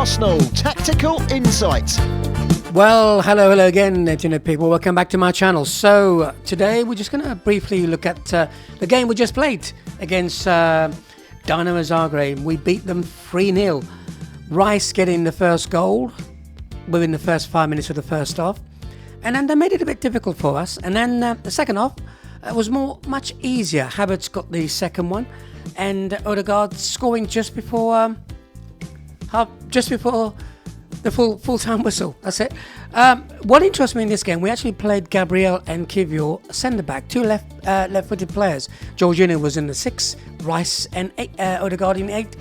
Arsenal Tactical Insight. Well, hello again, internet people. Welcome back to my channel. So today we're just going to briefly look at the game we just played against Dinamo Zagreb. We beat them 3-0. Rice getting the first goal within the first 5 minutes of the first half, and then they made it a bit difficult for us. And then the second half was much easier. Havertz got the second one, and Odegaard scoring just before the full-time whistle. That's it. What interests me in this game, we actually played Gabriel and Kivior centre-back, two left-footed players. Jorginho was in the 6, Rice and Odegaard in 8.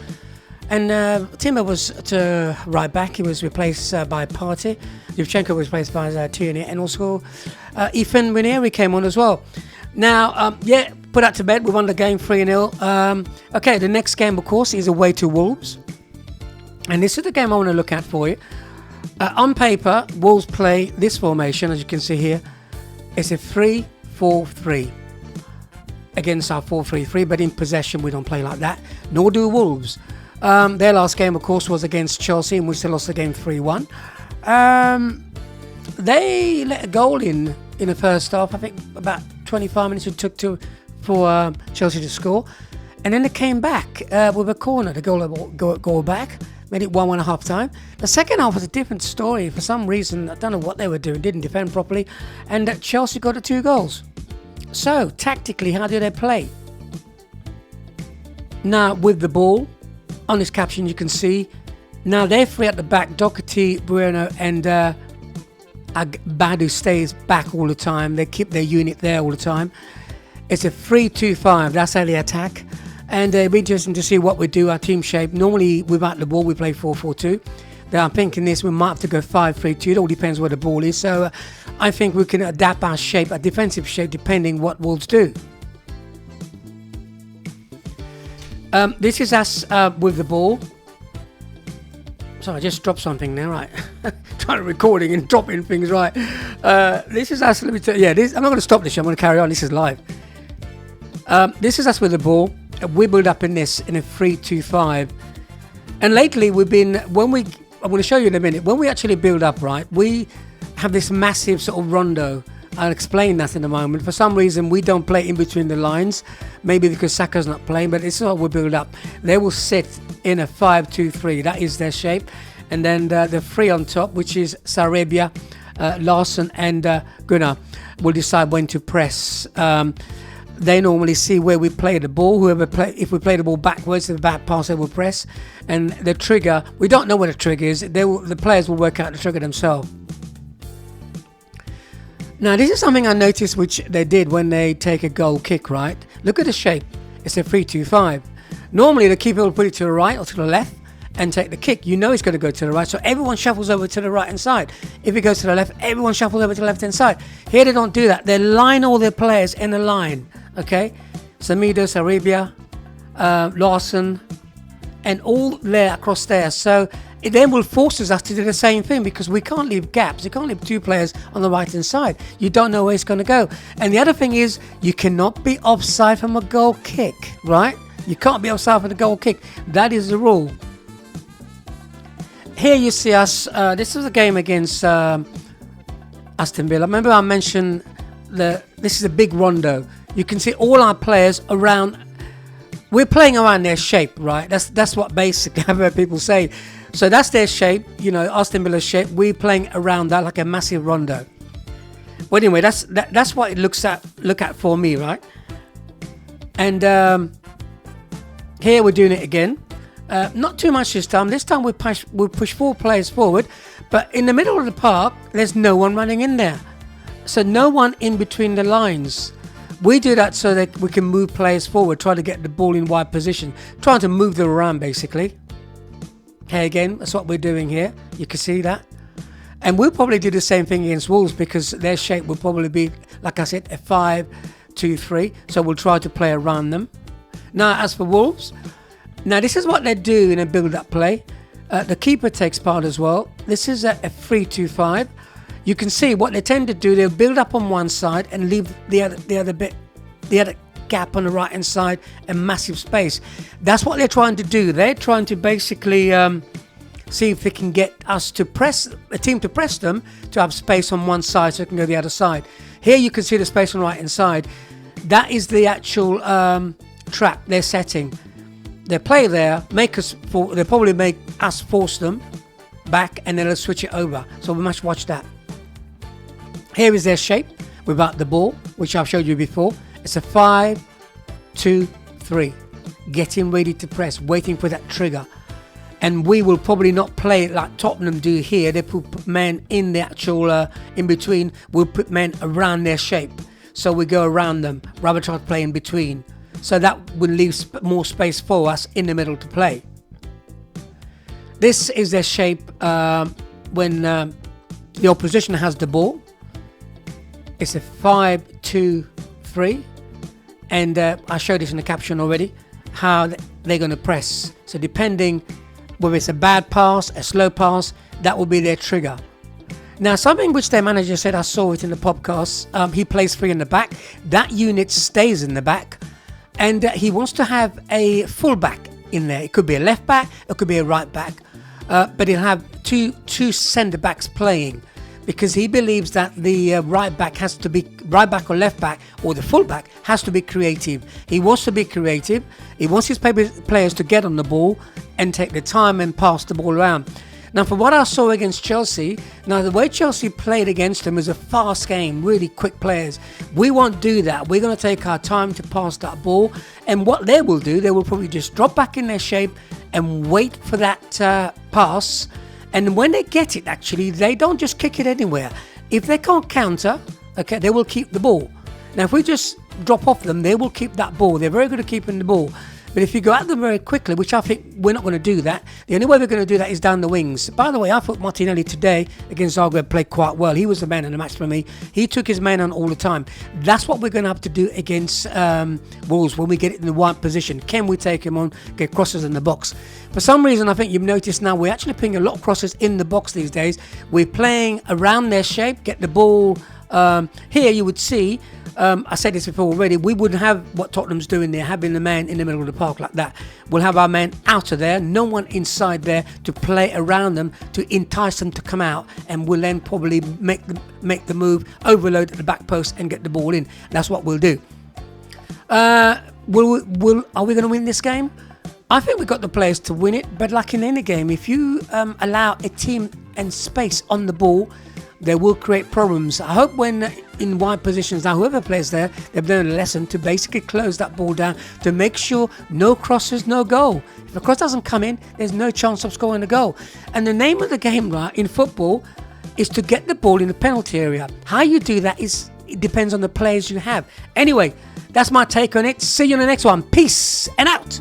And Timber was to right back. He was replaced by Partey. Shevchenko was replaced by Tierney. And also Ethan Ranieri came on as well. Now, put that to bed. We won the game 3-0. Okay, the next game, of course, is away to Wolves. And this is the game I want to look at for you. On paper, Wolves play this formation, as you can see here. It's a 3-4-3 against our 4-3-3, but in possession we don't play like that, nor do Wolves. Their last game, of course, was against Chelsea, and we still lost the game 3-1. They let a goal in the first half. I think about 25 minutes it took for Chelsea to score. And then they came back with a corner, the goal back. Made it 1-1 at half time. The second half was a different story. For some reason, I don't know what they were doing, didn't defend properly. And Chelsea got the 2 goals. So, tactically, how do they play? Now, with the ball, on this caption you can see, now they're free at the back. Doherty, Bueno and Badu stays back all the time. They keep their unit there all the time. It's a 3-2-5. That's how they attack. And it'll be interesting to see what we do, our team shape. Normally, without the ball, we play 4-4-2. Now, I'm thinking this, we might have to go 5-3-2. It all depends where the ball is. So, I think we can adapt our shape, our defensive shape, depending what Wolves do. This is us with the ball. Sorry, I just dropped something there, right? Trying to recording and dropping things, right? This is us. Let me tell you, I'm not going to stop this. I'm going to carry on. This is live. This is us with the ball. We build up in a 3-2-5, and lately we've been I'm going to show you in a minute. When we actually build up, right, we have this massive sort of rondo. I'll explain that in a moment. For some reason, we don't play in between the lines. Maybe because Saka's not playing, but this is how we build up. They will sit in a 5-2-3. That is their shape. And then the 3 on top, which is Sarabia, Larson, and Gunnar, will decide when to press. They normally see where we play the ball. If we play the ball backwards, the back passer will press. And the trigger, we don't know what the trigger is. The players will work out the trigger themselves. Now, this is something I noticed which they did when they take a goal kick, right? Look at the shape. It's a 3-2-5. Normally, the keeper will put it to the right or to the left and take the kick. You know it's going to go to the right, so everyone shuffles over to the right-hand side. If it goes to the left, everyone shuffles over to the left-hand side. Here, they don't do that. They line all their players in a line, okay? Samido, Sarabia, Larson, and all there across there. So it then will force us to do the same thing because we can't leave gaps. You can't leave 2 players on the right-hand side. You don't know where it's going to go. And the other thing is, you cannot be offside from a goal kick, right? You can't be offside from a goal kick. That is the rule. Here you see us. This is a game against Aston Villa. Remember I mentioned this is a big rondo. You can see all our players around. We're playing around their shape, right? That's what basically I've heard people say. So that's their shape, Aston Villa's shape. We're playing around that like a massive rondo. Well, anyway, that's what it look at for me, right? And here we're doing it again. Not too much this time. This time we push 4 players forward, but in the middle of the park, there's no one running in there. So no one in between the lines. We do that so that we can move players forward, try to get the ball in wide position, trying to move them around basically. Okay, again, that's what we're doing here. You can see that. And we'll probably do the same thing against Wolves because their shape will probably be, like I said, a 5-2-3. So we'll try to play around them. Now, as for Wolves, now this is what they do in a build-up play. The keeper takes part as well. This is a 3-2-5. You can see what they tend to do. They'll build up on one side and leave the other gap on the right hand side, a massive space. That's what they're trying to do. They're trying to basically see if they can get us to press a team to press them to have space on one side so they can go the other side. Here you can see the space on the right hand side. That is the actual trap they're setting. They play there, they'll probably make us force them back, and then they'll switch it over. So we must watch that. Here is their shape without the ball, which I've showed you before. It's a 5-2-3. Getting ready to press, waiting for that trigger. And we will probably not play it like Tottenham do here. They put men in the actual, in between. We'll put men around their shape. So we go around them, rather try to play in between. So that will leave more space for us in the middle to play. This is their shape when the opposition has the ball. It's a 5-2-3. And I showed this in the caption already, how they're going to press. So depending whether it's a bad pass, a slow pass, that will be their trigger. Now, something which their manager said, I saw it in the podcast, he plays 3 in the back. That unit stays in the back. And he wants to have a full back in there. It could be a left back, it could be a right back. But he'll have two centre backs playing, because he believes that the right back or left back, or the full back has to be creative. He wants to be creative. He wants his players to get on the ball and take the time and pass the ball around. Now, from what I saw against Chelsea, the way Chelsea played against them was a fast game, really quick players. We won't do that. We're going to take our time to pass that ball. And what they will do, they will probably just drop back in their shape and wait for that pass. And when they get it, actually, they don't just kick it anywhere. If they can't counter, okay, they will keep the ball. Now, if we just drop off them, they will keep that ball. They're very good at keeping the ball. But if you go at them very quickly, which I think we're not going to do that, the only way we're going to do that is down the wings. By the way, I thought Martinelli today against Zagreb played quite well. He was the man in the match for me. He took his man on all the time. That's what we're going to have to do against Wolves when we get it in the right position. Can we take him on, get crosses in the box? For some reason, I think you've noticed now we're actually putting a lot of crosses in the box these days. We're playing around their shape, get the ball. Here you would see, I said this before already, we wouldn't have what Tottenham's doing there, having the man in the middle of the park like that. We'll have our man out of there, no one inside there to play around them, to entice them to come out, and we'll then probably make the move, overload at the back post and get the ball in. That's what we'll do. Are we going to win this game? I think we've got the players to win it, but like in any game, if you allow a team and space on the ball, they will create problems. I hope when in wide positions now, whoever plays there, they've learned a lesson to basically close that ball down, to make sure no crosses, no goal. If a cross doesn't come in, there's no chance of scoring a goal. And the name of the game, right, in football is to get the ball in the penalty area. How you do that it depends on the players you have. Anyway, that's my take on it. See you in the next one. Peace and out.